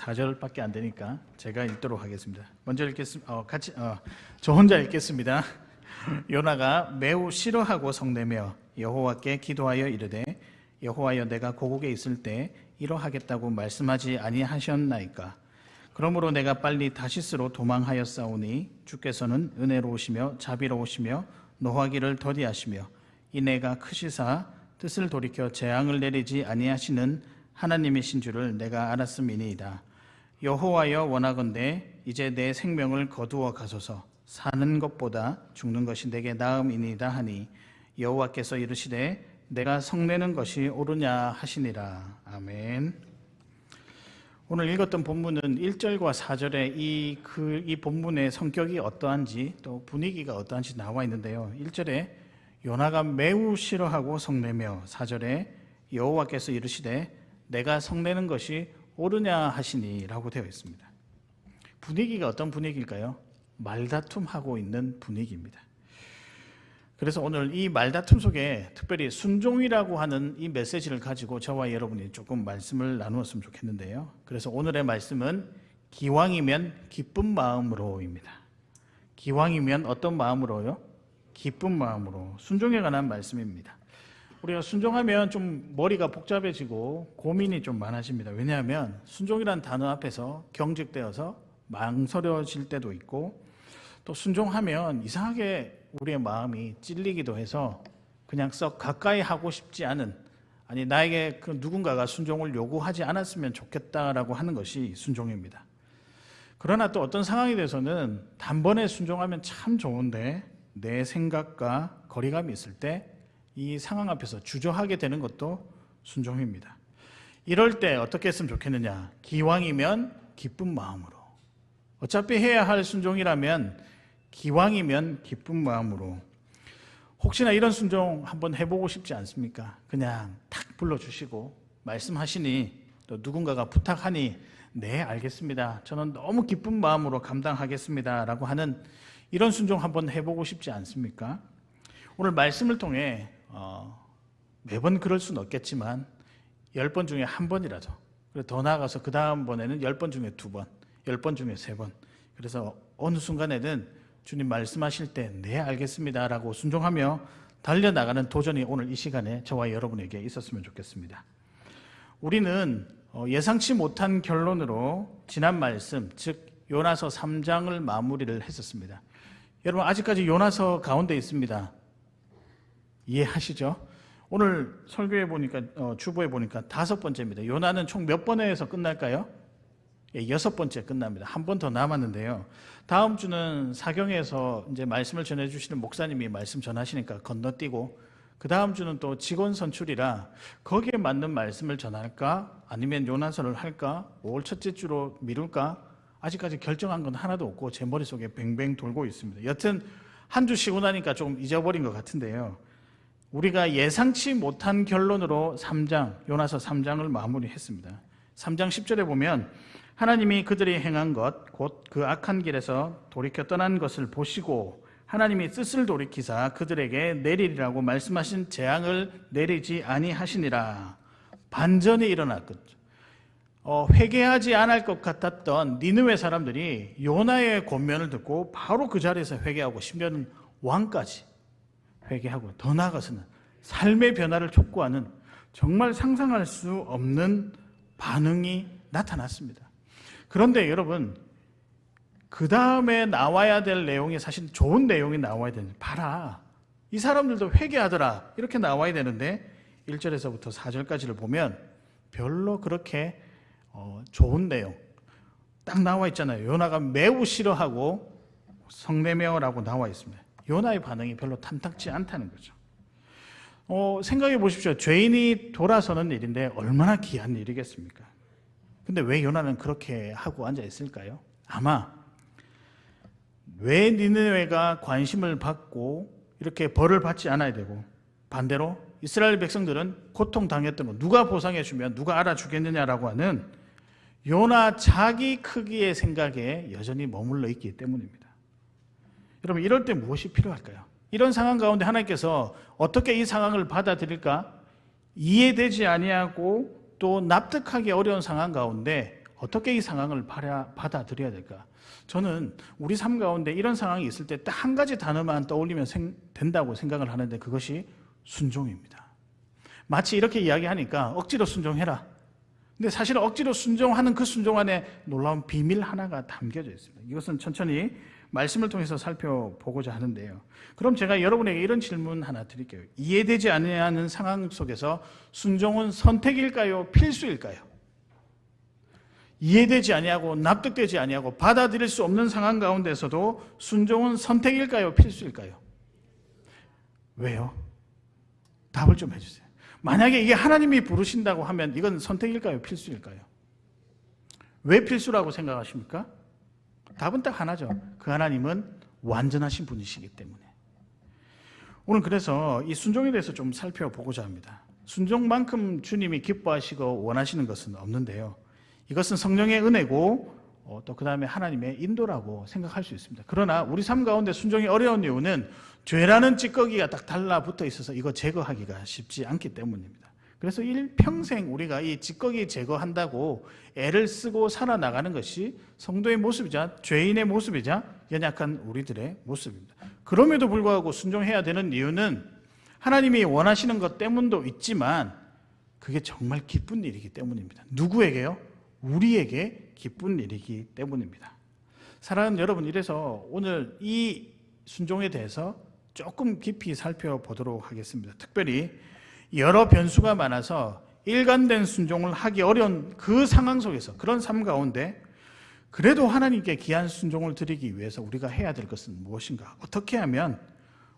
4절밖에 안 되니까 제가 읽도록 하겠습니다. 먼저 읽겠습니다. 저 혼자 읽겠습니다. 요나가 매우 싫어하고 성내며 여호와께 기도하여 이르되 여호와여 내가 고국에 있을 때 이러하겠다고 말씀하지 아니하셨나이까. 그러므로 내가 빨리 다시스로 도망하였사오니 주께서는 은혜로우시며 자비로우시며 노하기를 더디하시며 이내가 크시사 뜻을 돌이켜 재앙을 내리지 아니하시는 하나님이신 줄을 내가 알았음이니이다. 여호와여 원하건대 이제 내 생명을 거두어 가소서. 사는 것보다 죽는 것이 내게 나음이니이다 하니 여호와께서 이르시되 내가 성내는 것이 옳으냐 하시니라. 아멘. 오늘 읽었던 본문은 1절과 4절에 이 본문의 성격이 어떠한지 또 분위기가 어떠한지 나와 있는데요. 1절에 요나가 매우 싫어하고 성내며 4절에 여호와께서 이르시되 내가 성내는 것이 옳으냐 하시니 라고 되어 있습니다. 분위기가 어떤 분위기일까요? 말다툼하고 있는 분위기입니다. 그래서 오늘 이 말다툼 속에 특별히 순종이라고 하는 이 메시지를 가지고 저와 여러분이 조금 말씀을 나누었으면 좋겠는데요. 그래서 오늘의 말씀은 기왕이면 기쁜 마음으로입니다. 기왕이면 어떤 마음으로요? 기쁜 마음으로. 순종에 관한 말씀입니다. 우리가 순종하면 좀 머리가 복잡해지고 고민이 좀 많아집니다. 왜냐하면 순종이라는 단어 앞에서 경직되어서 망설여질 때도 있고 또 순종하면 이상하게 우리의 마음이 찔리기도 해서 그냥 썩 가까이 하고 싶지 않은, 아니 나에게 그 누군가가 순종을 요구하지 않았으면 좋겠다라고 하는 것이 순종입니다. 그러나 또 어떤 상황에 대해서는 단번에 순종하면 참 좋은데 내 생각과 거리감이 있을 때 이 상황 앞에서 주저하게 되는 것도 순종입니다. 이럴 때 어떻게 했으면 좋겠느냐? 기왕이면 기쁜 마음으로. 어차피 해야 할 순종이라면 기왕이면 기쁜 마음으로. 혹시나 이런 순종 한번 해보고 싶지 않습니까? 그냥 탁 불러주시고 말씀하시니 또 누군가가 부탁하니 네 알겠습니다. 저는 너무 기쁜 마음으로 감당하겠습니다 라고 하는 이런 순종 한번 해보고 싶지 않습니까? 오늘 말씀을 통해 매번 그럴 수는 없겠지만 10번 중에 한 번이라도, 더 나아가서 그 다음번에는 10번 중에 2번, 10번 중에 3번, 그래서 어느 순간에는 주님 말씀하실 때 네 알겠습니다 라고 순종하며 달려나가는 도전이 오늘 이 시간에 저와 여러분에게 있었으면 좋겠습니다. 우리는 예상치 못한 결론으로 지난 말씀, 즉 요나서 3장을 마무리를 했었습니다. 여러분 아직까지 요나서 가운데 있습니다. 이해하시죠? 오늘 설교에 보니까 주보에 보니까 5번째입니다. 요나는 총 몇 번에 해서 끝날까요? 6번째 끝납니다. 한 번 더 남았는데요. 다음 주는 사경에서 이제 말씀을 전해주시는 목사님이 말씀 전하시니까 건너뛰고, 그 다음 주는 또 직원 선출이라 거기에 맞는 말씀을 전할까 아니면 요나서를 할까 5월 첫째 주로 미룰까 아직까지 결정한 건 하나도 없고 제 머릿속에 뱅뱅 돌고 있습니다. 여튼 한 주 쉬고 나니까 좀 잊어버린 것 같은데요. 우리가 예상치 못한 결론으로 요나서 3장을 마무리했습니다. 3장 10절에 보면 하나님이 그들이 행한 것 곧 그 악한 길에서 돌이켜 떠난 것을 보시고 하나님이 뜻을 돌이키사 그들에게 내리리라고 말씀하신 재앙을 내리지 아니하시니라. 반전이 일어났거든요. 회개하지 않을 것 같았던 니느웨 사람들이 요나의 권면을 듣고 바로 그 자리에서 회개하고 심지어는 왕까지 회개하고 더 나아가서는 삶의 변화를 촉구하는 정말 상상할 수 없는 반응이 나타났습니다. 그런데 여러분 그 다음에 나와야 될 내용이 사실 좋은 내용이 나와야 되는데 봐라 이 사람들도 회개하더라 이렇게 나와야 되는데 1절에서부터 4절까지를 보면 별로 그렇게 좋은 내용 딱 나와 있잖아요. 요나가 매우 싫어하고 성내며라고 나와 있습니다. 요나의 반응이 별로 탐탁지 않다는 거죠. 생각해 보십시오. 죄인이 돌아서는 일인데 얼마나 귀한 일이겠습니까? 근데 왜 요나는 그렇게 하고 앉아 있을까요? 아마 왜 니느웨가 관심을 받고 이렇게 벌을 받지 않아야 되고 반대로 이스라엘 백성들은 고통당했던 거 누가 보상해주면 누가 알아주겠느냐라고 하는 요나 자기 크기의 생각에 여전히 머물러 있기 때문입니다. 여러분 이럴 때 무엇이 필요할까요? 이런 상황 가운데 하나님께서 어떻게 이 상황을 받아들일까? 이해되지 아니하고 또 납득하기 어려운 상황 가운데 어떻게 이 상황을 받아들여야 될까? 저는 우리 삶 가운데 이런 상황이 있을 때 딱 한 가지 단어만 떠올리면 된다고 생각을 하는데 그것이 순종입니다. 마치 이렇게 이야기하니까 억지로 순종해라. 근데 사실 억지로 순종하는 그 순종 안에 놀라운 비밀 하나가 담겨져 있습니다. 이것은 천천히 말씀을 통해서 살펴보고자 하는데요. 그럼 제가 여러분에게 이런 질문 하나 드릴게요. 이해되지 않는 상황 속에서 순종은 선택일까요? 필수일까요? 이해되지 아니하고 납득되지 아니하고 받아들일 수 없는 상황 가운데서도 순종은 선택일까요? 필수일까요? 왜요? 답을 좀 해주세요. 만약에 이게 하나님이 부르신다고 하면 이건 선택일까요? 필수일까요? 왜 필수라고 생각하십니까? 답은 딱 하나죠. 그 하나님은 완전하신 분이시기 때문에. 오늘 그래서 이 순종에 대해서 좀 살펴보고자 합니다. 순종만큼 주님이 기뻐하시고 원하시는 것은 없는데요. 이것은 성령의 은혜고 또 그 다음에 하나님의 인도라고 생각할 수 있습니다. 그러나 우리 삶 가운데 순종이 어려운 이유는 죄라는 찌꺼기가 딱 달라붙어 있어서 이거 제거하기가 쉽지 않기 때문입니다. 그래서 일평생 우리가 이 찌꺼기 제거한다고 애를 쓰고 살아나가는 것이 성도의 모습이자 죄인의 모습이자 연약한 우리들의 모습입니다. 그럼에도 불구하고 순종해야 되는 이유는 하나님이 원하시는 것 때문도 있지만 그게 정말 기쁜 일이기 때문입니다. 누구에게요? 우리에게 기쁜 일이기 때문입니다. 사랑하는 여러분, 이래서 오늘 이 순종에 대해서 조금 깊이 살펴보도록 하겠습니다. 특별히 여러 변수가 많아서 일관된 순종을 하기 어려운 그 상황 속에서, 그런 삶 가운데 그래도 하나님께 귀한 순종을 드리기 위해서 우리가 해야 될 것은 무엇인가? 어떻게 하면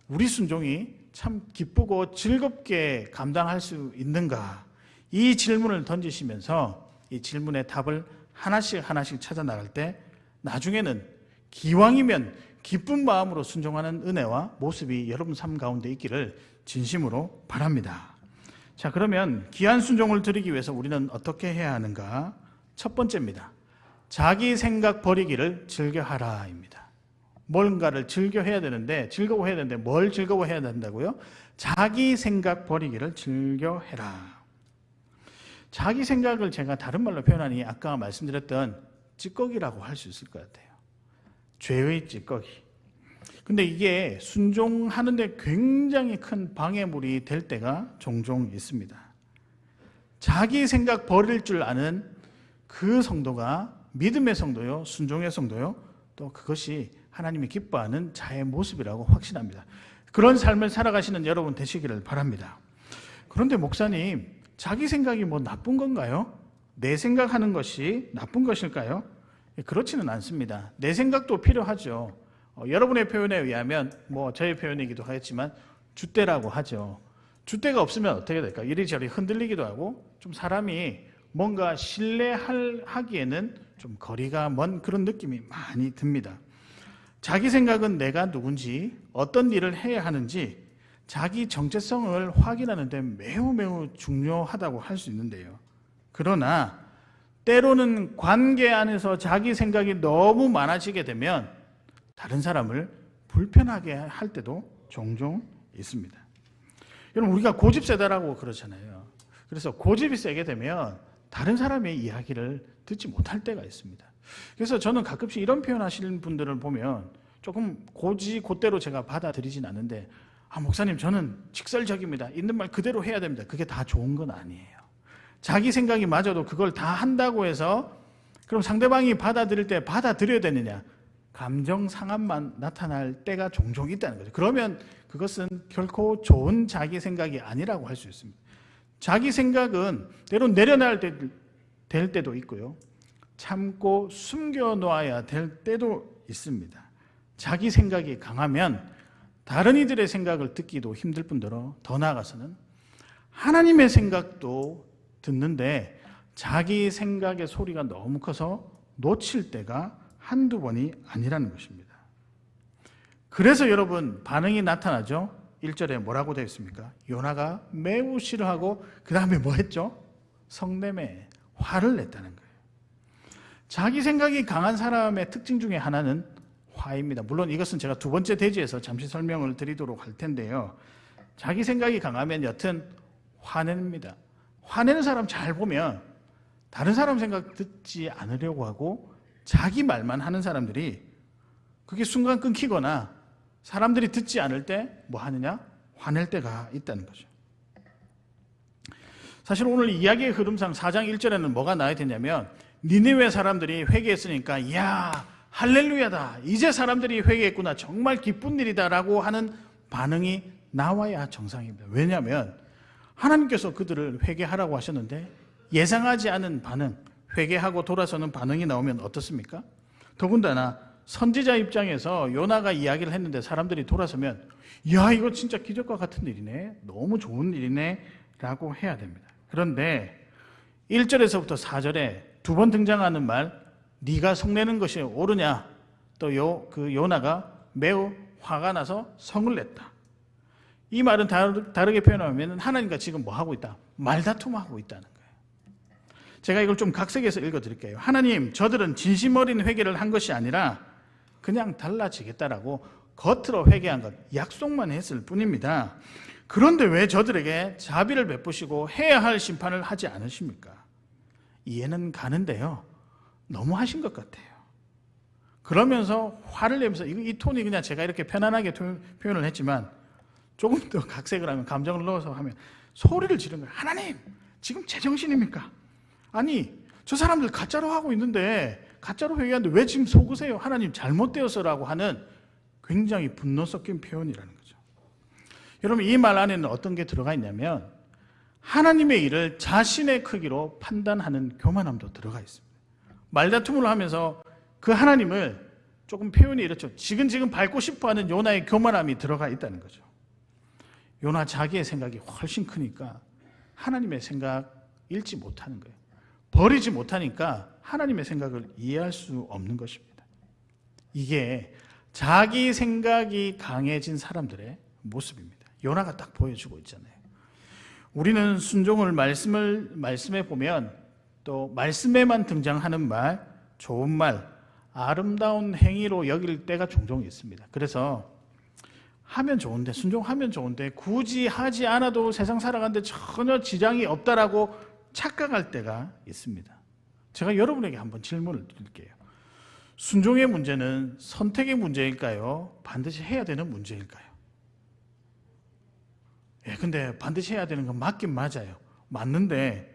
우리 순종이 참 기쁘고 즐겁게 감당할 수 있는가? 이 질문을 던지시면서 이 질문의 답을 하나씩 찾아 나갈 때 나중에는 기왕이면 기쁜 마음으로 순종하는 은혜와 모습이 여러분 삶 가운데 있기를 진심으로 바랍니다. 자, 그러면 귀한 순종을 드리기 위해서 우리는 어떻게 해야 하는가? 첫 번째입니다. 자기 생각 버리기를 즐겨하라입니다. 뭔가를 즐거워해야 되는데 뭘 즐거워해야 된다고요? 자기 생각 버리기를 즐겨해라. 자기 생각을 제가 다른 말로 표현하니 아까 말씀드렸던 찌꺼기라고 할 수 있을 것 같아요. 죄의 찌꺼기. 근데 이게 순종하는데 굉장히 큰 방해물이 될 때가 종종 있습니다. 자기 생각 버릴 줄 아는 그 성도가 믿음의 성도요, 순종의 성도요, 또 그것이 하나님이 기뻐하는 자의 모습이라고 확신합니다. 그런 삶을 살아가시는 여러분 되시기를 바랍니다. 그런데 목사님, 자기 생각이 뭐 나쁜 건가요? 내 생각하는 것이 나쁜 것일까요? 그렇지는 않습니다. 내 생각도 필요하죠. 여러분의 표현에 의하면 저의 표현이기도 하겠지만 줏대라고 하죠. 줏대가 없으면 어떻게 될까? 이리저리 흔들리기도 하고 좀 사람이 뭔가 신뢰하기에는 좀 거리가 먼 그런 느낌이 많이 듭니다. 자기 생각은 내가 누군지, 어떤 일을 해야 하는지 자기 정체성을 확인하는 데 매우 중요하다고 할 수 있는데요. 그러나 때로는 관계 안에서 자기 생각이 너무 많아지게 되면 다른 사람을 불편하게 할 때도 종종 있습니다. 여러분, 우리가 고집세다라고 그러잖아요. 그래서 고집이 세게 되면 다른 사람의 이야기를 듣지 못할 때가 있습니다. 그래서 저는 가끔씩 이런 표현 하시는 분들을 보면 조금 곧대로 제가 받아들이진 않는데, 목사님, 저는 직설적입니다. 있는 말 그대로 해야 됩니다. 그게 다 좋은 건 아니에요. 자기 생각이 맞아도 그걸 다 한다고 해서 그럼 상대방이 받아들일 때 받아들여야 되느냐? 감정 상함만 나타날 때가 종종 있다는 거죠. 그러면 그것은 결코 좋은 자기 생각이 아니라고 할 수 있습니다. 자기 생각은 때론 내려놔야 될 때도 있고요. 참고 숨겨놓아야 될 때도 있습니다. 자기 생각이 강하면 다른 이들의 생각을 듣기도 힘들 뿐더러 더 나아가서는 하나님의 생각도 듣는데 자기 생각의 소리가 너무 커서 놓칠 때가 한두 번이 아니라는 것입니다. 그래서 여러분 반응이 나타나죠. 1절에 뭐라고 되어 있습니까? 요나가 매우 싫어하고 그 다음에 뭐 했죠? 성내매, 화를 냈다는 거예요. 자기 생각이 강한 사람의 특징 중에 하나는 화입니다. 물론 이것은 제가 두 번째 대지에서 잠시 설명을 드리도록 할 텐데요. 자기 생각이 강하면 여튼 화냅니다. 화내는 사람 잘 보면 다른 사람 생각 듣지 않으려고 하고 자기 말만 하는 사람들이 그게 순간 끊기거나 사람들이 듣지 않을 때 뭐 하느냐? 화낼 때가 있다는 거죠. 사실 오늘 이야기의 흐름상 4장 1절에는 뭐가 나와야 되냐면 니느웨 사람들이 회개했으니까 이야 할렐루야다, 이제 사람들이 회개했구나, 정말 기쁜 일이다라고 하는 반응이 나와야 정상입니다. 왜냐하면 하나님께서 그들을 회개하라고 하셨는데 예상하지 않은 반응, 회개하고 돌아서는 반응이 나오면 어떻습니까? 더군다나 선지자 입장에서 요나가 이야기를 했는데 사람들이 돌아서면 야 이거 진짜 기적과 같은 일이네, 너무 좋은 일이네 라고 해야 됩니다. 그런데 1절에서부터 4절에 두 번 등장하는 말, 네가 성내는 것이 옳으냐, 또 요나가 매우 화가 나서 성을 냈다. 이 말은 다르게 표현하면 하나님과 지금 뭐 하고 있다? 말다툼하고 있다는 거예요. 제가 이걸 좀 각색해서 읽어드릴게요. 하나님, 저들은 진심 어린 회개를 한 것이 아니라 그냥 달라지겠다라고 겉으로 회개한 것, 약속만 했을 뿐입니다. 그런데 왜 저들에게 자비를 베푸시고 해야 할 심판을 하지 않으십니까? 이해는 가는데요, 너무 하신 것 같아요. 그러면서 화를 내면서 이 톤이 그냥 제가 이렇게 편안하게 표현을 했지만 조금 더 각색을 하면, 감정을 넣어서 하면 소리를 지르는 거예요. 하나님, 지금 제정신입니까? 아니, 저 사람들 가짜로 하고 있는데, 가짜로 회개하는데 왜 지금 속으세요? 하나님 잘못되어서라고 하는 굉장히 분노 섞인 표현이라는 거죠. 여러분, 이 말 안에는 어떤 게 들어가 있냐면 하나님의 일을 자신의 크기로 판단하는 교만함도 들어가 있습니다. 말다툼을 하면서 그 하나님을 조금 표현이 이렇죠. 지금 밟고 싶어하는 요나의 교만함이 들어가 있다는 거죠. 요나 자기의 생각이 훨씬 크니까 하나님의 생각 읽지 못하는 거예요. 버리지 못하니까 하나님의 생각을 이해할 수 없는 것입니다. 이게 자기 생각이 강해진 사람들의 모습입니다. 요나가 딱 보여주고 있잖아요. 우리는 순종을 말씀에 보면 또 말씀에만 등장하는 말, 좋은 말, 아름다운 행위로 여길 때가 종종 있습니다. 그래서 하면 좋은데, 순종하면 좋은데 굳이 하지 않아도 세상 살아가는데 전혀 지장이 없다라고 착각할 때가 있습니다. 제가 여러분에게 한번 질문을 드릴게요. 순종의 문제는 선택의 문제일까요? 반드시 해야 되는 문제일까요? 근데 반드시 해야 되는 건 맞긴 맞아요. 맞는데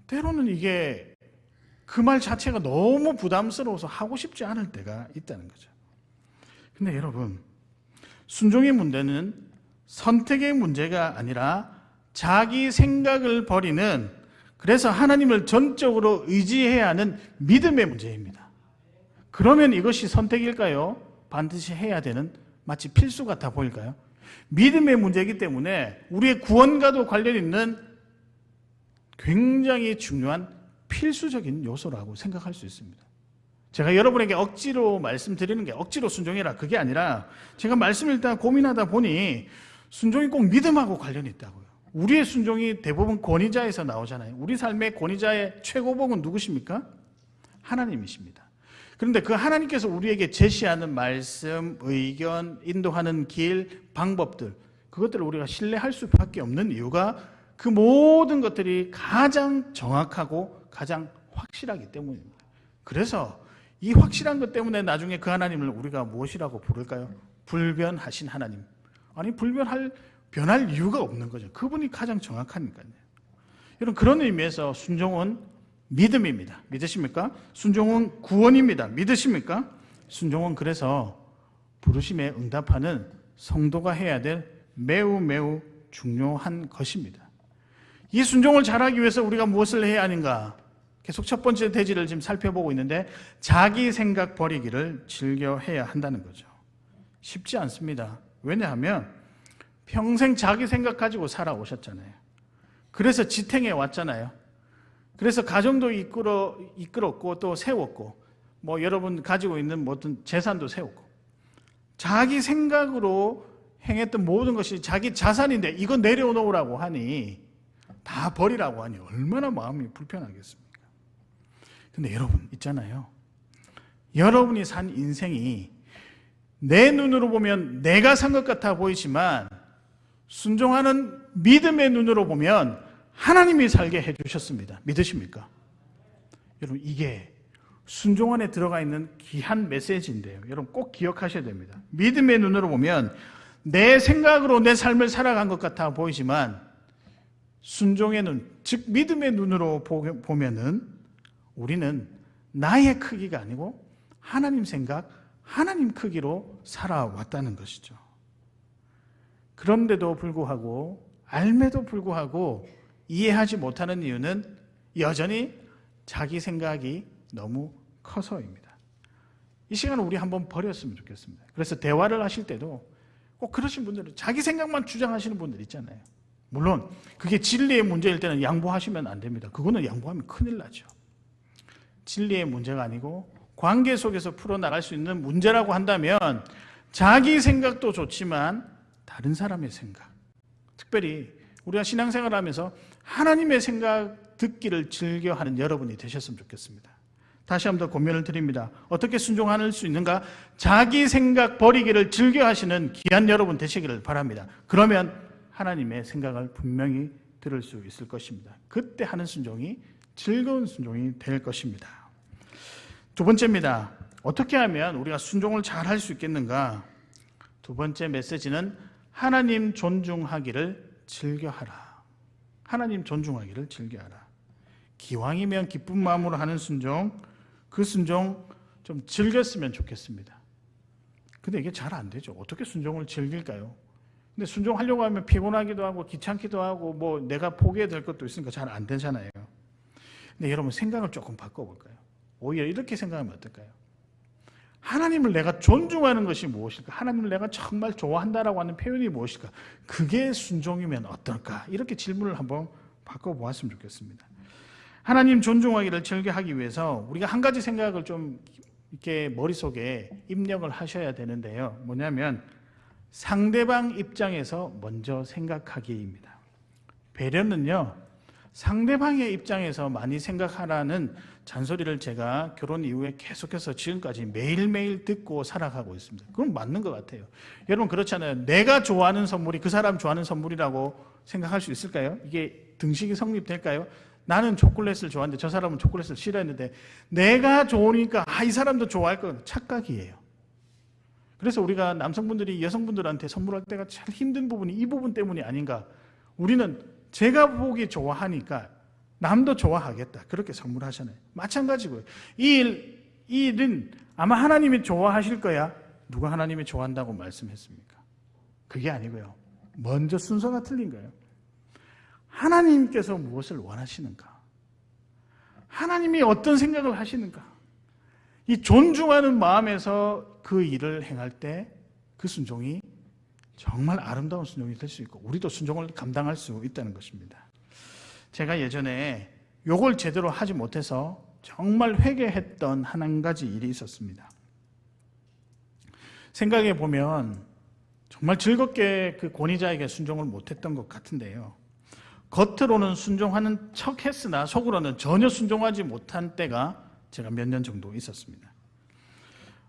때로는 이게 그 말 자체가 너무 부담스러워서 하고 싶지 않을 때가 있다는 거죠. 근데 여러분, 순종의 문제는 선택의 문제가 아니라 자기 생각을 버리는, 그래서 하나님을 전적으로 의지해야 하는 믿음의 문제입니다. 그러면 이것이 선택일까요? 반드시 해야 되는, 마치 필수 같아 보일까요? 믿음의 문제이기 때문에 우리의 구원과도 관련 있는 굉장히 중요한 필수적인 요소라고 생각할 수 있습니다. 제가 여러분에게 억지로 말씀드리는 게 억지로 순종해라 그게 아니라, 제가 말씀을 일단 고민하다 보니 순종이 꼭 믿음하고 관련이 있다고요. 우리의 순종이 대부분 권위자에서 나오잖아요. 우리 삶의 권위자의 최고봉은 누구십니까? 하나님이십니다. 그런데 그 하나님께서 우리에게 제시하는 말씀, 의견, 인도하는 길, 방법들, 그것들을 우리가 신뢰할 수밖에 없는 이유가 그 모든 것들이 가장 정확하고 가장 확실하기 때문입니다. 그래서 이 확실한 것 때문에 나중에 그 하나님을 우리가 무엇이라고 부를까요? 불변하신 하나님. 아니, 변할 이유가 없는 거죠. 그분이 가장 정확하니까요. 여러분, 그런 의미에서 순종은 믿음입니다. 믿으십니까? 순종은 구원입니다. 믿으십니까? 순종은 그래서 부르심에 응답하는 성도가 해야 될 매우 중요한 것입니다. 이 순종을 잘하기 위해서 우리가 무엇을 해야 하는가? 계속 첫 번째 대지를 지금 살펴보고 있는데, 자기 생각 버리기를 즐겨 해야 한다는 거죠. 쉽지 않습니다. 왜냐하면 평생 자기 생각 가지고 살아오셨잖아요. 그래서 지탱해 왔잖아요. 그래서 가정도 이끌었고 또 세웠고, 뭐 여러분 가지고 있는 모든 재산도 세웠고, 자기 생각으로 행했던 모든 것이 자기 자산인데 이거 내려놓으라고 하니, 다 버리라고 하니 얼마나 마음이 불편하겠습니까? 근데 여러분 있잖아요. 여러분이 산 인생이 내 눈으로 보면 내가 산 것 같아 보이지만, 순종하는 믿음의 눈으로 보면 하나님이 살게 해주셨습니다. 믿으십니까? 여러분, 이게 순종 안에 들어가 있는 귀한 메시지인데요. 여러분 꼭 기억하셔야 됩니다. 믿음의 눈으로 보면 내 생각으로 내 삶을 살아간 것 같아 보이지만 순종의 눈, 즉 믿음의 눈으로 보면은 우리는 나의 크기가 아니고 하나님 생각, 하나님 크기로 살아왔다는 것이죠. 그런데도 불구하고, 알매도 불구하고 이해하지 못하는 이유는 여전히 자기 생각이 너무 커서입니다. 이 시간을 우리 한번 버렸으면 좋겠습니다. 그래서 대화를 하실 때도 꼭 그러신 분들은 자기 생각만 주장하시는 분들 있잖아요. 물론 그게 진리의 문제일 때는 양보하시면 안 됩니다. 그거는 양보하면 큰일 나죠. 진리의 문제가 아니고 관계 속에서 풀어나갈 수 있는 문제라고 한다면 자기 생각도 좋지만 다른 사람의 생각, 특별히 우리가 신앙생활을 하면서 하나님의 생각 듣기를 즐겨하는 여러분이 되셨으면 좋겠습니다. 다시 한번 더 권면을 드립니다. 어떻게 순종할 수 있는가? 자기 생각 버리기를 즐겨하시는 귀한 여러분 되시기를 바랍니다. 그러면 하나님의 생각을 분명히 들을 수 있을 것입니다. 그때 하는 순종이 즐거운 순종이 될 것입니다. 두 번째입니다. 어떻게 하면 우리가 순종을 잘 할 수 있겠는가? 두 번째 메시지는 하나님 존중하기를 즐겨하라. 하나님 존중하기를 즐겨하라. 기왕이면 기쁜 마음으로 하는 순종, 그 순종 좀 즐겼으면 좋겠습니다. 근데 이게 잘 안 되죠. 어떻게 순종을 즐길까요? 근데 순종하려고 하면 피곤하기도 하고 귀찮기도 하고 뭐 내가 포기해야 될 것도 있으니까 잘 안 되잖아요. 근데 여러분 생각을 조금 바꿔볼까요? 오히려 이렇게 생각하면 어떨까요? 하나님을 내가 존중하는 것이 무엇일까? 하나님을 내가 정말 좋아한다라고 하는 표현이 무엇일까? 그게 순종이면 어떨까? 이렇게 질문을 한번 바꿔보았으면 좋겠습니다. 하나님 존중하기를 즐겨하기 위해서 우리가 한 가지 생각을 좀 이렇게 머릿속에 입력을 하셔야 되는데요. 뭐냐면 상대방 입장에서 먼저 생각하기입니다. 배려는요, 상대방의 입장에서 많이 생각하라는 잔소리를 제가 결혼 이후에 계속해서 지금까지 매일매일 듣고 살아가고 있습니다. 그건 맞는 것 같아요. 여러분 그렇잖아요. 내가 좋아하는 선물이 그 사람 좋아하는 선물이라고 생각할 수 있을까요? 이게 등식이 성립될까요? 나는 초콜릿을 좋아하는데 저 사람은 초콜릿을 싫어했는데 내가 좋으니까 이 사람도 좋아할 건 착각이에요. 그래서 우리가 남성분들이 여성분들한테 선물할 때가 참 힘든 부분이 이 부분 때문이 아닌가. 우리는 제가 보기 좋아하니까 남도 좋아하겠다. 그렇게 선물하잖아요. 마찬가지고요. 이 일은 아마 하나님이 좋아하실 거야. 누가 하나님이 좋아한다고 말씀했습니까? 그게 아니고요. 먼저 순서가 틀린 거예요. 하나님께서 무엇을 원하시는가? 하나님이 어떤 생각을 하시는가? 이 존중하는 마음에서 그 일을 행할 때 그 순종이 정말 아름다운 순종이 될 수 있고 우리도 순종을 감당할 수 있다는 것입니다. 제가 예전에 요걸 제대로 하지 못해서 정말 회개했던 한 가지 일이 있었습니다. 생각해 보면 정말 즐겁게 그 권위자에게 순종을 못했던 것 같은데요. 겉으로는 순종하는 척 했으나 속으로는 전혀 순종하지 못한 때가 제가 몇 년 정도 있었습니다.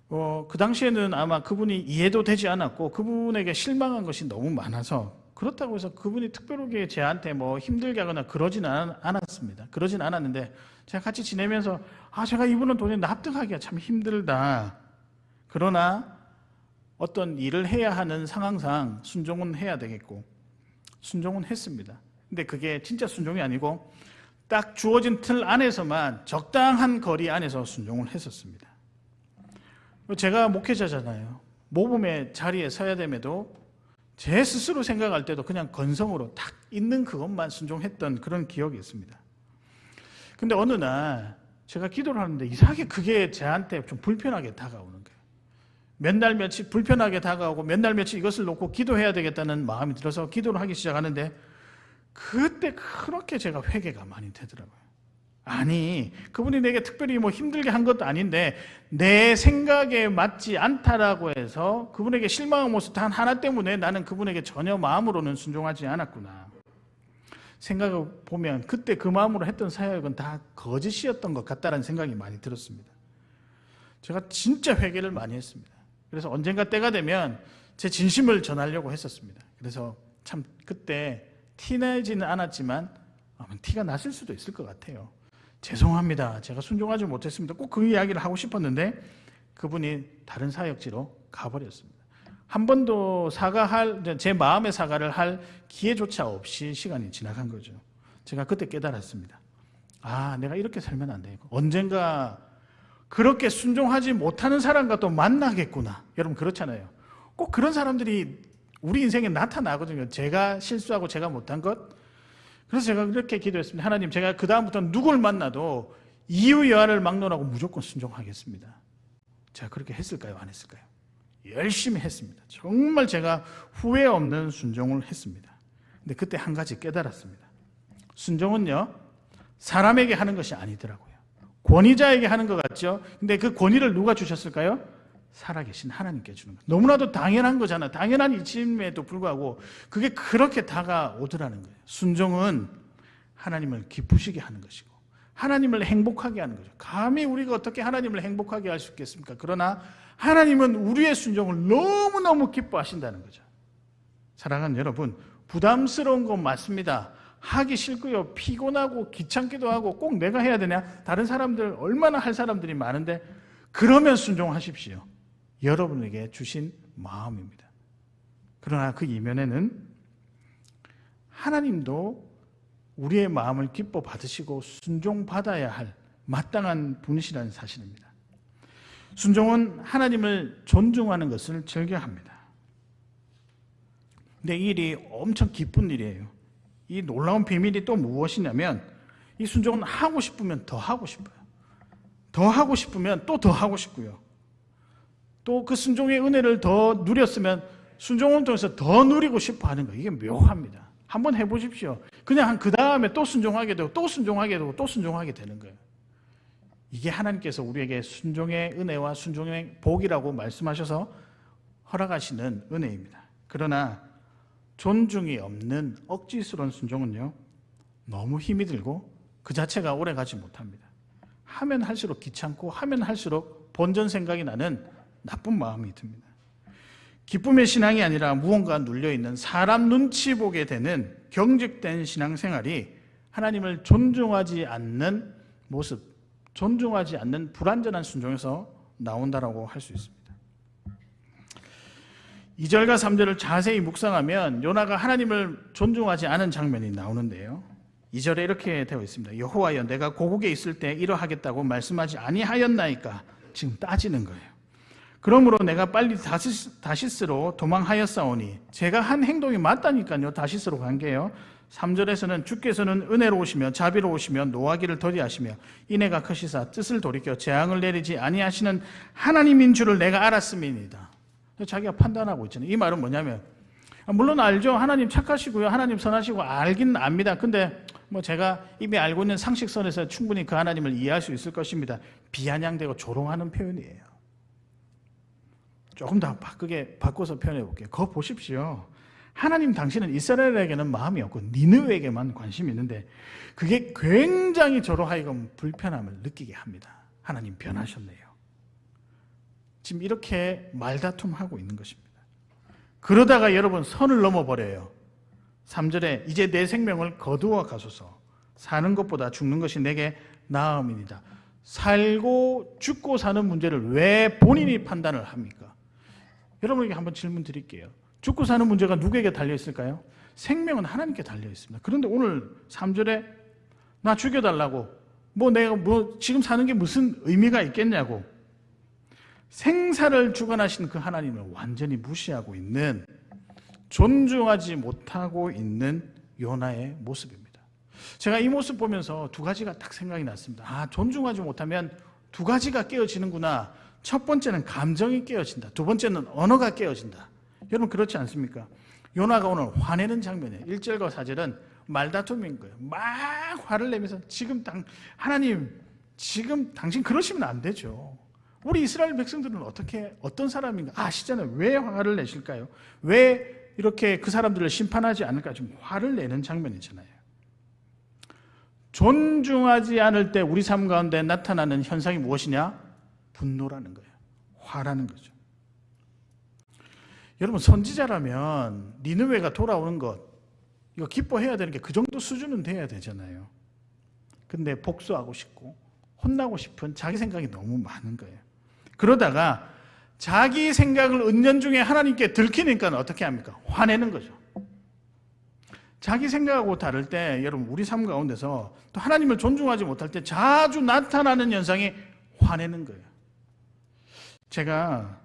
그 당시에는 아마 그분이 이해도 되지 않았고 그분에게 실망한 것이 너무 많아서 그렇다고 해서 그분이 특별하게 저한테 뭐 힘들게 하거나 그러지는 않았습니다. 그러진 않았는데 제가 같이 지내면서 제가 이분은 도저히 납득하기가 참 힘들다. 그러나 어떤 일을 해야 하는 상황상 순종은 해야 되겠고 순종은 했습니다. 근데 그게 진짜 순종이 아니고 딱 주어진 틀 안에서만 적당한 거리 안에서 순종을 했었습니다. 제가 목회자잖아요. 모범의 자리에 서야 됨에도 제 스스로 생각할 때도 그냥 건성으로 딱 있는 그것만 순종했던 그런 기억이 있습니다. 근데 어느 날 제가 기도를 하는데 이상하게 그게 저한테 좀 불편하게 다가오는 거예요. 몇 날 며칠 불편하게 다가오고 몇 날 며칠 이것을 놓고 기도해야 되겠다는 마음이 들어서 기도를 하기 시작하는데 그때 그렇게 제가 회개가 많이 되더라고요. 아니, 그분이 내게 특별히 뭐 힘들게 한 것도 아닌데 내 생각에 맞지 않다라고 해서 그분에게 실망한 모습 단 하나 때문에 나는 그분에게 전혀 마음으로는 순종하지 않았구나. 생각을 보면 그때 그 마음으로 했던 사역은 다 거짓이었던 것 같다는 생각이 많이 들었습니다. 제가 진짜 회개를 많이 했습니다. 그래서 언젠가 때가 되면 제 진심을 전하려고 했었습니다. 그래서 참 그때 티내지는 않았지만 티가 났을 수도 있을 것 같아요. 죄송합니다. 제가 순종하지 못했습니다. 꼭 그 이야기를 하고 싶었는데 그분이 다른 사역지로 가버렸습니다. 한 번도 제 마음의 사과를 할 기회조차 없이 시간이 지나간 거죠. 제가 그때 깨달았습니다. 내가 이렇게 살면 안 되고 언젠가 그렇게 순종하지 못하는 사람과 또 만나겠구나. 여러분 그렇잖아요. 꼭 그런 사람들이 우리 인생에 나타나거든요. 제가 실수하고 제가 못한 것. 그래서 제가 이렇게 기도했습니다. 하나님, 제가 그 다음부터 누굴 만나도 이유 여하를 막론하고 무조건 순종하겠습니다. 제가 그렇게 했을까요? 안 했을까요? 열심히 했습니다. 정말 제가 후회 없는 순종을 했습니다. 근데 그때 한 가지 깨달았습니다. 순종은요, 사람에게 하는 것이 아니더라고요. 권위자에게 하는 것 같죠? 근데 그 권위를 누가 주셨을까요? 살아계신 하나님께 주는 것. 너무나도 당연한 거잖아. 당연한 이침에도 불구하고 그게 그렇게 다가오더라는 거예요. 순종은 하나님을 기쁘시게 하는 것이고 하나님을 행복하게 하는 거죠. 감히 우리가 어떻게 하나님을 행복하게 할 수 있겠습니까? 그러나 하나님은 우리의 순종을 너무너무 기뻐하신다는 거죠. 사랑하는 여러분, 부담스러운 건 맞습니다. 하기 싫고요. 피곤하고 귀찮기도 하고 꼭 내가 해야 되냐? 다른 사람들 얼마나 할 사람들이 많은데 그러면 순종하십시오. 여러분에게 주신 마음입니다. 그러나 그 이면에는 하나님도 우리의 마음을 기뻐 받으시고 순종받아야 할 마땅한 분이시라는 사실입니다. 순종은 하나님을 존중하는 것을 즐겨합니다. 근데 이 일이 엄청 기쁜 일이에요. 이 놀라운 비밀이 또 무엇이냐면 이 순종은 하고 싶으면 더 하고 싶어요. 더 하고 싶으면 또 더 하고 싶고요. 또 그 순종의 은혜를 더 누렸으면 순종을 통해서 더 누리고 싶어 하는 거예요. 이게 묘합니다. 한번 해보십시오. 그냥 그 다음에 또 순종하게 되고 또 순종하게 되고 또 순종하게 되는 거예요. 이게 하나님께서 우리에게 순종의 은혜와 순종의 복이라고 말씀하셔서 허락하시는 은혜입니다. 그러나 존중이 없는 억지스러운 순종은요, 너무 힘이 들고 그 자체가 오래가지 못합니다. 하면 할수록 귀찮고 하면 할수록 본전 생각이 나는 나쁜 마음이 듭니다. 기쁨의 신앙이 아니라 무언가 눌려있는 사람 눈치 보게 되는 경직된 신앙생활이 하나님을 존중하지 않는 모습, 존중하지 않는 불완전한 순종에서 나온다라고 할 수 있습니다. 2절과 3절을 자세히 묵상하면 요나가 하나님을 존중하지 않은 장면이 나오는데요. 2절에 이렇게 되어 있습니다. 여호와여, 내가 고국에 있을 때 이러하겠다고 말씀하지 아니하였나이까? 지금 따지는 거예요. 그러므로 내가 빨리 다시스로 도망하였사오니 제가 한 행동이 맞다니까요. 다시스로 간 게요. 3절에서는 주께서는 은혜로우시며 자비로우시며 노하기를 더디하시며 인애가 크시사 뜻을 돌이켜 재앙을 내리지 아니하시는 하나님인 줄을 내가 알았음이니이다. 자기가 판단하고 있잖아요. 이 말은 뭐냐면 물론 알죠. 하나님 착하시고요. 하나님 선하시고 알긴 압니다. 근데 제가 이미 알고 있는 상식선에서 충분히 그 하나님을 이해할 수 있을 것입니다. 비아냥대고 조롱하는 표현이에요. 조금 더 바꿔서 표현해 볼게요. 그거 보십시오. 하나님 당신은 이스라엘에게는 마음이 없고 니느웨에게만 관심이 있는데 그게 굉장히 저로 하여금 불편함을 느끼게 합니다. 하나님 변하셨네요. 지금 이렇게 말다툼하고 있는 것입니다. 그러다가 여러분 선을 넘어버려요. 3절에 이제 내 생명을 거두어 가소서. 사는 것보다 죽는 것이 내게 나음이니이다. 살고 죽고 사는 문제를 왜 본인이 판단을 합니까? 여러분에게 한번 질문 드릴게요. 죽고 사는 문제가 누구에게 달려 있을까요? 생명은 하나님께 달려 있습니다. 그런데 오늘 3절에 나 죽여달라고 내가 지금 사는 게 무슨 의미가 있겠냐고 생사를 주관하신 그 하나님을 완전히 무시하고 있는, 존중하지 못하고 있는 요나의 모습입니다. 제가 이 모습 보면서 두 가지가 딱 생각이 났습니다. 존중하지 못하면 두 가지가 깨어지는구나. 첫 번째는 감정이 깨어진다. 두 번째는 언어가 깨어진다. 여러분 그렇지 않습니까? 요나가 오늘 화내는 장면이에요. 1절과 4절은 말다툼인 거예요. 막 화를 내면서 하나님 지금 당신 그러시면 안 되죠. 우리 이스라엘 백성들은 어떤 사람인가 아시잖아요. 왜 화를 내실까요? 왜 이렇게 그 사람들을 심판하지 않을까? 지금 화를 내는 장면이잖아요. 존중하지 않을 때 우리 삶 가운데 나타나는 현상이 무엇이냐? 분노라는 거예요. 화라는 거죠. 여러분 선지자라면 니느웨가 돌아오는 것 이거 기뻐해야 되는 게 그 정도 수준은 돼야 되잖아요. 근데 복수하고 싶고 혼나고 싶은 자기 생각이 너무 많은 거예요. 그러다가 자기 생각을 은연중에 하나님께 들키니까 어떻게 합니까? 화내는 거죠. 자기 생각하고 다를 때 여러분 우리 삶 가운데서 또 하나님을 존중하지 못할 때 자주 나타나는 현상이 화내는 거예요. 제가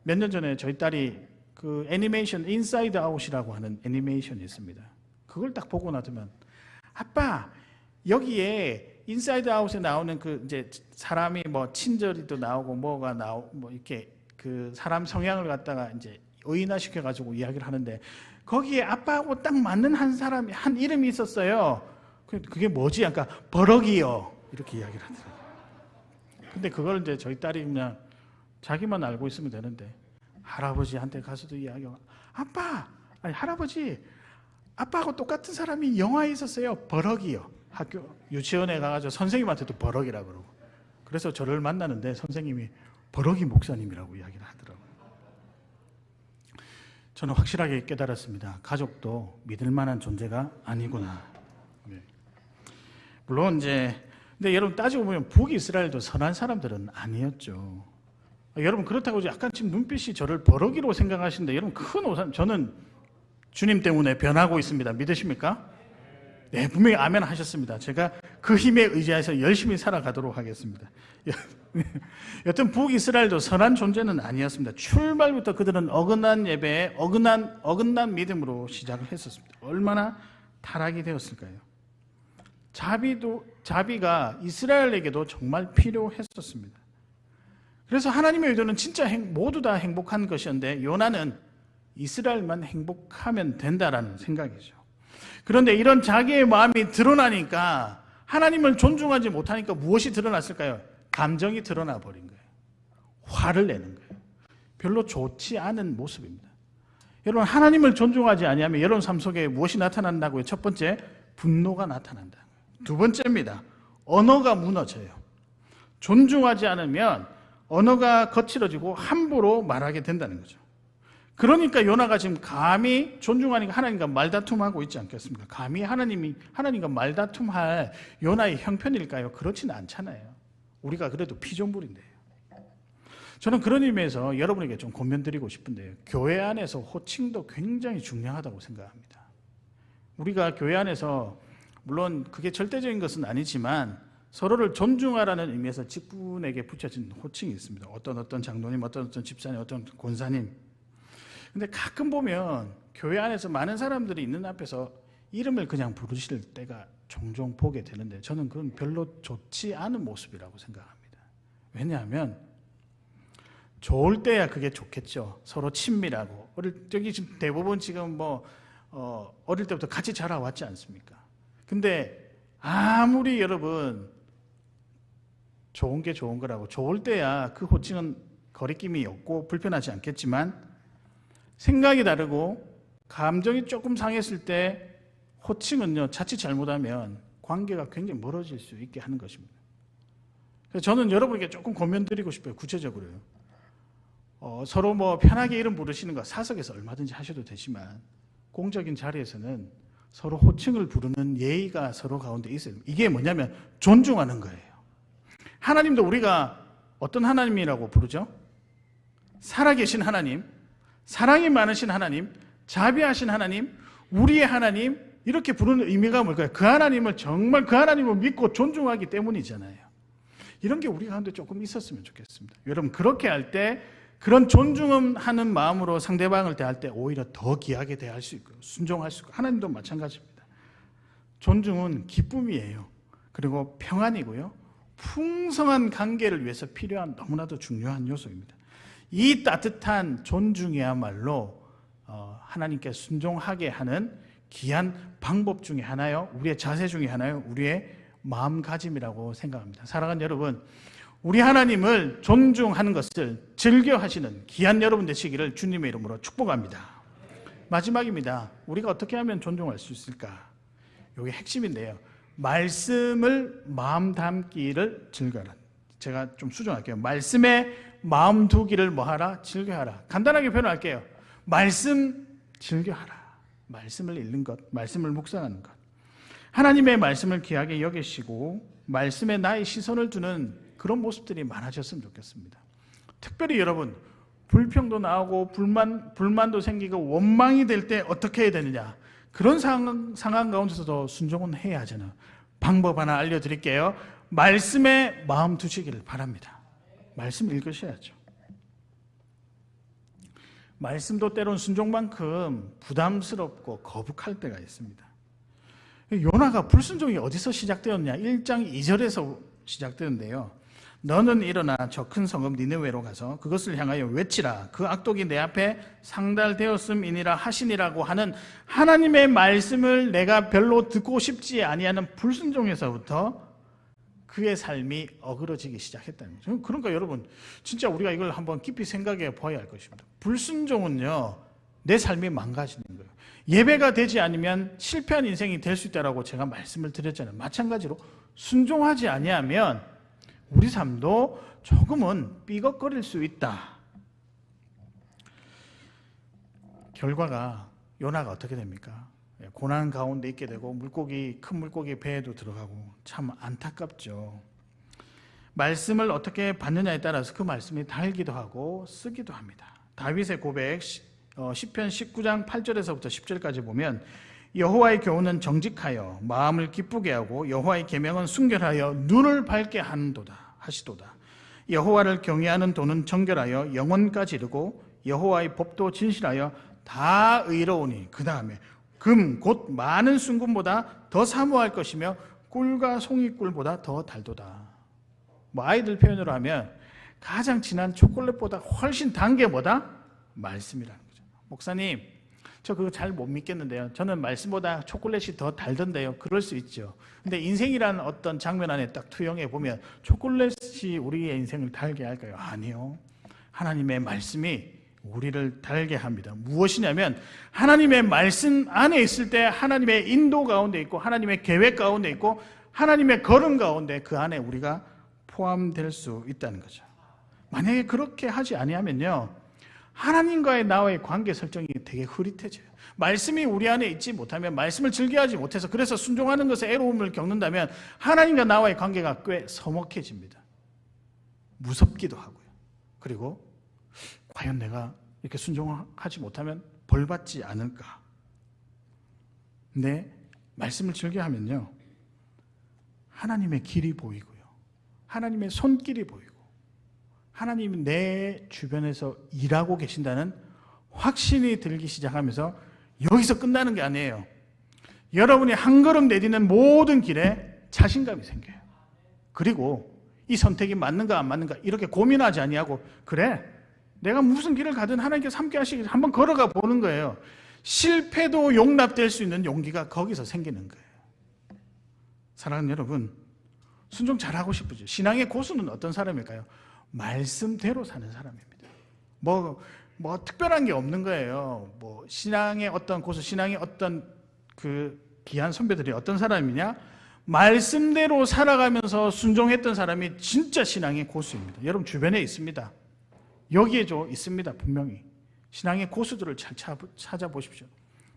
몇 년 전에 저희 딸이 그 애니메이션 인사이드 아웃이라고 하는 애니메이션이 있습니다. 그걸 딱 보고 나서면 아빠 여기에 인사이드 아웃에 나오는 그 이제 사람이 뭐 친절이도 나오고 뭐가 나오고 뭐 이렇게 그 사람 성향을 갖다가 이제 의인화시켜 가지고 이야기를 하는데 거기에 아빠하고 딱 맞는 한 사람이 한 이름이 있었어요. 그게 뭐지? 그러니까 버럭이요 이렇게 이야기를 하더라고요. 근데 그걸 이제 저희 딸이 그냥 자기만 알고 있으면 되는데 할아버지한테 가서도 이야기하고 아빠 아니 할아버지 아빠하고 똑같은 사람이 영화에 있었어요. 버럭이요. 학교 유치원에 가가지고 선생님한테도 버럭이라고 그러고 그래서 저를 만나는데 선생님이 버럭이 목사님이라고 이야기를 하더라고요. 저는 확실하게 깨달았습니다. 가족도 믿을 만한 존재가 아니구나. 네. 물론 이제 근데 여러분 따지고 보면 북이스라엘도 선한 사람들은 아니었죠. 여러분 그렇다고 약간 지금 눈빛이 저를 버럭이로 생각하시는데 여러분 큰 오산 저는 주님 때문에 변하고 있습니다. 믿으십니까? 네, 분명히 아멘 하셨습니다. 제가 그 힘에 의지해서 열심히 살아가도록 하겠습니다. 여튼 북이스라엘도 선한 존재는 아니었습니다. 출발부터 그들은 어긋난 예배에 어긋난 믿음으로 시작을 했었습니다. 얼마나 타락이 되었을까요? 자비가 이스라엘에게도 정말 필요했었습니다. 그래서 하나님의 의도는 진짜 모두 다 행복한 것이었는데 요나는 이스라엘만 행복하면 된다라는 생각이죠. 그런데 이런 자기의 마음이 드러나니까 하나님을 존중하지 못하니까 무엇이 드러났을까요? 감정이 드러나 버린 거예요. 화를 내는 거예요. 별로 좋지 않은 모습입니다. 여러분 하나님을 존중하지 아니하면 여러분 삶 속에 무엇이 나타난다고요? 첫 번째, 분노가 나타난다. 두 번째입니다. 언어가 무너져요. 존중하지 않으면 언어가 거칠어지고 함부로 말하게 된다는 거죠. 그러니까 요나가 지금 감히 존중하니까 하나님과 말다툼하고 있지 않겠습니까? 감히 하나님과 말다툼할 요나의 형편일까요? 그렇지는 않잖아요. 우리가 그래도 피조물인데요. 저는 그런 의미에서 여러분에게 좀 권면드리고 싶은데요. 교회 안에서 호칭도 굉장히 중요하다고 생각합니다. 우리가 교회 안에서 물론 그게 절대적인 것은 아니지만 서로를 존중하라는 의미에서 직분에게 붙여진 호칭이 있습니다. 어떤 장로님, 어떤 집사님, 어떤 권사님. 근데 가끔 보면 교회 안에서 많은 사람들이 있는 앞에서 이름을 그냥 부르실 때가 종종 보게 되는데 저는 그건 별로 좋지 않은 모습이라고 생각합니다. 왜냐하면 좋을 때야 그게 좋겠죠. 서로 친밀하고 여기 지금 대부분 지금 어릴 때부터 같이 자라왔지 않습니까? 근데 아무리 여러분 좋은 게 좋은 거라고 좋을 때야 그 호칭은 거리낌이 없고 불편하지 않겠지만 생각이 다르고 감정이 조금 상했을 때 호칭은요 자칫 잘못하면 관계가 굉장히 멀어질 수 있게 하는 것입니다. 그래서 저는 여러분에게 조금 권면드리고 싶어요. 구체적으로요. 서로 편하게 이름 부르시는 거 사석에서 얼마든지 하셔도 되지만 공적인 자리에서는 서로 호칭을 부르는 예의가 서로 가운데 있어요. 이게 뭐냐면 존중하는 거예요. 하나님도 우리가 어떤 하나님이라고 부르죠? 살아계신 하나님, 사랑이 많으신 하나님, 자비하신 하나님, 우리의 하나님 이렇게 부르는 의미가 뭘까요? 그 하나님을 정말 그 하나님을 믿고 존중하기 때문이잖아요. 이런 게 우리 가운데 조금 있었으면 좋겠습니다. 여러분 그렇게 할 때 그런 존중하는 마음으로 상대방을 대할 때 오히려 더 귀하게 대할 수 있고 순종할 수 있고 하나님도 마찬가지입니다. 존중은 기쁨이에요. 그리고 평안이고요. 풍성한 관계를 위해서 필요한 너무나도 중요한 요소입니다. 이 따뜻한 존중이야말로 하나님께 순종하게 하는 귀한 방법 중에 하나요. 우리의 자세 중에 하나요. 우리의 마음가짐이라고 생각합니다. 사랑하는 여러분, 우리 하나님을 존중하는 것을 즐겨 하시는 귀한 여러분 되시기를 주님의 이름으로 축복합니다. 마지막입니다. 우리가 어떻게 하면 존중할 수 있을까? 이게 핵심인데요. 말씀을 마음 담기를 즐겨라. 제가 좀 수정할게요. 말씀에 마음 두기를 뭐하라? 즐겨하라. 간단하게 표현할게요. 말씀 즐겨하라. 말씀을 읽는 것, 말씀을 묵상하는 것. 하나님의 말씀을 귀하게 여기시고 말씀에 나의 시선을 두는 그런 모습들이 많아졌으면 좋겠습니다. 특별히 여러분, 불평도 나오고 불만도 생기고 원망이 될 때 어떻게 해야 되느냐, 그런 상황 가운데서도 순종은 해야 하잖아요. 방법 하나 알려드릴게요. 말씀에 마음 두시기를 바랍니다. 말씀 읽으셔야죠. 말씀도 때론 순종만큼 부담스럽고 거북할 때가 있습니다. 요나가 불순종이 어디서 시작되었냐? 1장 2절에서 시작되는데요. 너는 일어나 저 큰 성읍 니느웨로 가서 그것을 향하여 외치라. 그 악독이 내 앞에 상달되었음이니라 하시니라고 하는 하나님의 말씀을 내가 별로 듣고 싶지 아니하는 불순종에서부터 그의 삶이 어그러지기 시작했다는 거죠. 그러니까 여러분, 진짜 우리가 이걸 한번 깊이 생각해 봐야 할 것입니다. 불순종은요, 내 삶이 망가지는 거예요. 예배가 되지 않으면 실패한 인생이 될 수 있다라고 제가 말씀을 드렸잖아요. 마찬가지로 순종하지 아니하면 우리 삶도 조금은 삐걱거릴 수 있다. 결과가 요나가 어떻게 됩니까? 고난 가운데 있게 되고 큰 물고기 배에도 들어가고 참 안타깝죠. 말씀을 어떻게 받느냐에 따라서 그 말씀이 달기도 하고 쓰기도 합니다. 다윗의 고백 시편 19장 8절에서부터 10절까지 보면 여호와의 교훈은 정직하여 마음을 기쁘게 하고 여호와의 계명은 순결하여 눈을 밝게 하시도다. 여호와를 경외하는 도는 정결하여 영혼까지 이르고 여호와의 법도 진실하여 다 의로우니 그 다음에 금 곧 많은 순금보다 더 사모할 것이며 꿀과 송이꿀보다 더 달도다. 뭐 아이들 표현으로 하면 가장 진한 초콜릿보다 훨씬 단 게 뭐다? 말씀이라는 거죠. 목사님, 저 그거 잘 못 믿겠는데요. 저는 말씀보다 초콜릿이 더 달던데요. 그럴 수 있죠. 근데 인생이라는 어떤 장면 안에 딱 투영해 보면 초콜릿이 우리의 인생을 달게 할까요? 아니요. 하나님의 말씀이 우리를 달게 합니다. 무엇이냐면 하나님의 말씀 안에 있을 때 하나님의 인도 가운데 있고 하나님의 계획 가운데 있고 하나님의 걸음 가운데 그 안에 우리가 포함될 수 있다는 거죠. 만약에 그렇게 하지 아니하면요, 하나님과의 나와의 관계 설정이 되게 흐릿해져요. 말씀이 우리 안에 있지 못하면, 말씀을 즐겨하지 못해서 그래서 순종하는 것에 애로움을 겪는다면 하나님과 나와의 관계가 꽤 서먹해집니다. 무섭기도 하고요. 그리고 과연 내가 이렇게 순종하지 못하면 벌 받지 않을까? 근데 말씀을 즐겨하면요, 하나님의 길이 보이고요, 하나님의 손길이 보이고 하나님이 내 주변에서 일하고 계신다는 확신이 들기 시작하면서 여기서 끝나는 게 아니에요. 여러분이 한 걸음 내딛는 모든 길에 자신감이 생겨요. 그리고 이 선택이 맞는가 안 맞는가 이렇게 고민하지 아니하고, 그래, 내가 무슨 길을 가든 하나님께서 함께 하시길 한번 걸어가 보는 거예요. 실패도 용납될 수 있는 용기가 거기서 생기는 거예요. 사랑하는 여러분, 순종 잘하고 싶으죠. 신앙의 고수는 어떤 사람일까요? 말씀대로 사는 사람입니다. 뭐 특별한 게 없는 거예요. 뭐 신앙의 어떤 고수, 신앙의 어떤 그 귀한 선배들이 어떤 사람이냐? 말씀대로 살아가면서 순종했던 사람이 진짜 신앙의 고수입니다. 여러분 주변에 있습니다. 여기에도 있습니다. 분명히 신앙의 고수들을 잘 찾아보십시오.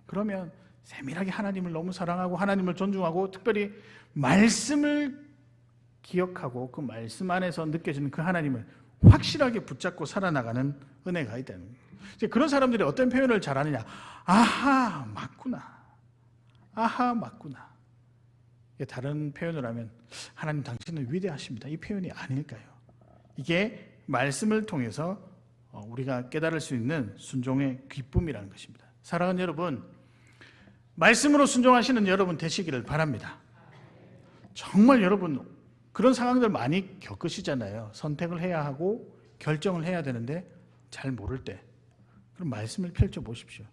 그러면 세밀하게 하나님을 너무 사랑하고 하나님을 존중하고 특별히 말씀을 기억하고 그 말씀 안에서 느껴지는 그 하나님을 확실하게 붙잡고 살아나가는 은혜가 있다는 거예요. 그런 사람들이 어떤 표현을 잘하느냐? 아하, 맞구나. 아하, 맞구나. 다른 표현을 하면 하나님 당신은 위대하십니다. 이 표현이 아닐까요? 이게 말씀을 통해서 우리가 깨달을 수 있는 순종의 기쁨이라는 것입니다. 사랑하는 여러분, 말씀으로 순종하시는 여러분 되시기를 바랍니다. 정말 여러분 그런 상황들 많이 겪으시잖아요. 선택을 해야 하고 결정을 해야 되는데 잘 모를 때, 그럼 말씀을 펼쳐 보십시오.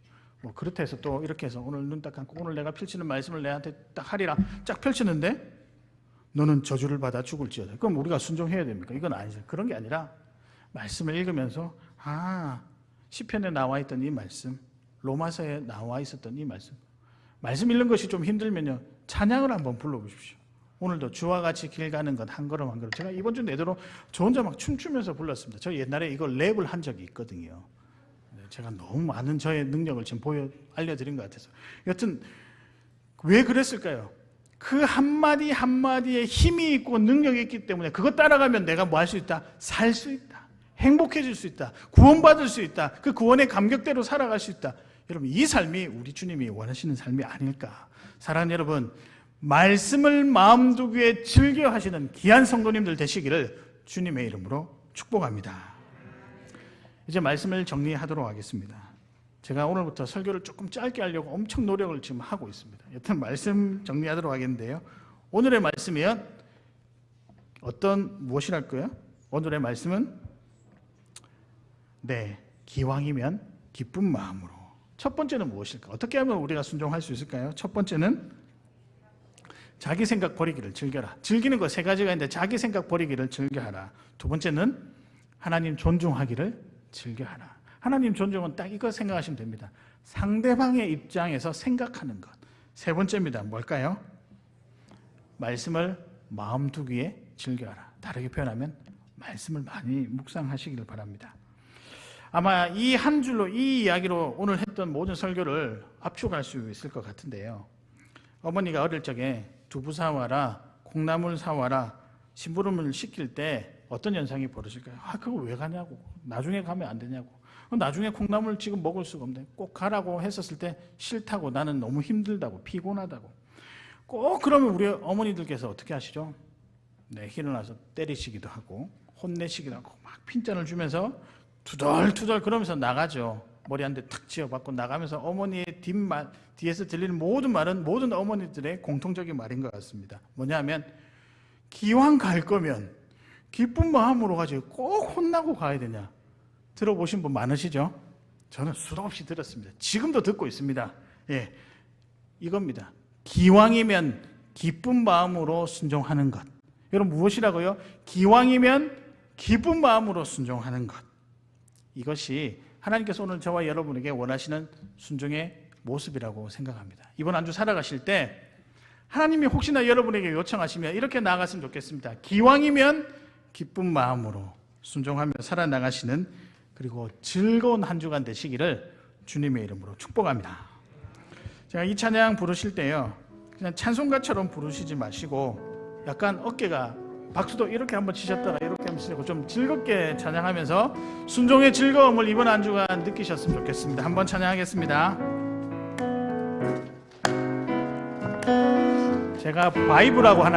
뭐 그렇다 해서 또 이렇게 해서 오늘 눈 딱 감고 오늘 내가 펼치는 말씀을 내한테 딱 하리라 쫙 펼치는데 너는 저주를 받아 죽을지어다. 그럼 우리가 순종해야 됩니까? 이건 아니죠. 그런 게 아니라 말씀을 읽으면서 시편에 나와 있던 이 말씀, 로마서에 나와 있었던 이 말씀 읽는 것이 좀 힘들면요, 찬양을 한번 불러보십시오. 오늘도 주와 같이 길 가는 것 한 걸음 한 걸음. 제가 이번 주 내도록 저 혼자 막 춤추면서 불렀습니다. 저 옛날에 이걸 랩을 한 적이 있거든요. 제가 너무 많은 저의 능력을 지금 알려드린 것 같아서. 여튼 왜 그랬을까요? 그 한마디 한마디에 힘이 있고 능력이 있기 때문에 그것 따라가면 내가 뭐 할 수 있다? 살 수 있다. 행복해질 수 있다. 구원받을 수 있다. 그 구원의 감격대로 살아갈 수 있다. 여러분, 이 삶이 우리 주님이 원하시는 삶이 아닐까. 사랑하는 여러분, 말씀을 마음두기에 즐겨 하시는 귀한 성도님들 되시기를 주님의 이름으로 축복합니다. 이제 말씀을 정리하도록 하겠습니다. 제가 오늘부터 설교를 조금 짧게 하려고 엄청 노력을 지금 하고 있습니다. 여튼 말씀 정리하도록 하겠는데요. 오늘의 말씀이요. 무엇이랄까요? 오늘의 말씀은 기왕이면 기쁜 마음으로. 첫 번째는 무엇일까? 어떻게 하면 우리가 순종할 수 있을까요? 첫 번째는 자기 생각 버리기를 즐겨라. 즐기는 거 세 가지가 있는데 자기 생각 버리기를 즐겨하라. 두 번째는 하나님 존중하기를 즐겨하라. 하나님 존중은 딱 이거 생각하시면 됩니다. 상대방의 입장에서 생각하는 것. 세 번째입니다. 뭘까요? 말씀을 마음 두기에 즐겨하라. 다르게 표현하면 말씀을 많이 묵상하시기를 바랍니다. 아마 이 한 줄로, 이 이야기로 오늘 했던 모든 설교를 압축할 수 있을 것 같은데요. 어머니가 어릴 적에 두부 사와라, 콩나물 사와라, 심부름을 시킬 때 어떤 현상이 벌어질까요? 그거 왜 가냐고. 나중에 가면 안 되냐고. 나중에 콩나물 지금 먹을 수가 없네. 꼭 가라고 했었을 때 싫다고, 나는 너무 힘들다고, 피곤하다고. 꼭 그러면 우리 어머니들께서 어떻게 하시죠? 일어나서 때리시기도 하고 혼내시기도 하고 막 핀잔을 주면서 투덜투덜 그러면서 나가죠. 머리 한 대 탁 쥐어받고 나가면서 어머니의 뒤에서 들리는 모든 말은 모든 어머니들의 공통적인 말인 것 같습니다. 뭐냐면 기왕 갈 거면 기쁜 마음으로 가지 꼭 혼나고 가야 되냐. 들어보신 분 많으시죠? 저는 수도 없이 들었습니다. 지금도 듣고 있습니다. 이겁니다. 기왕이면 기쁜 마음으로 순종하는 것. 여러분, 무엇이라고요? 기왕이면 기쁜 마음으로 순종하는 것. 이것이 하나님께서 오늘 저와 여러분에게 원하시는 순종의 모습이라고 생각합니다. 이번 한 주 살아가실 때 하나님이 혹시나 여러분에게 요청하시면 이렇게 나아갔으면 좋겠습니다. 기왕이면 기쁜 마음으로 순종하며 살아나가시는, 그리고 즐거운 한 주간 되시기를 주님의 이름으로 축복합니다. 제가 이 찬양 부르실 때요, 그냥 찬송가처럼 부르시지 마시고 약간 어깨가, 박수도 이렇게 한번 치셨다가 이렇게 한번 치고 좀 즐겁게 찬양하면서 순종의 즐거움을 이번 한 주간 느끼셨으면 좋겠습니다. 한번 찬양하겠습니다. 제가 바이브라고 하나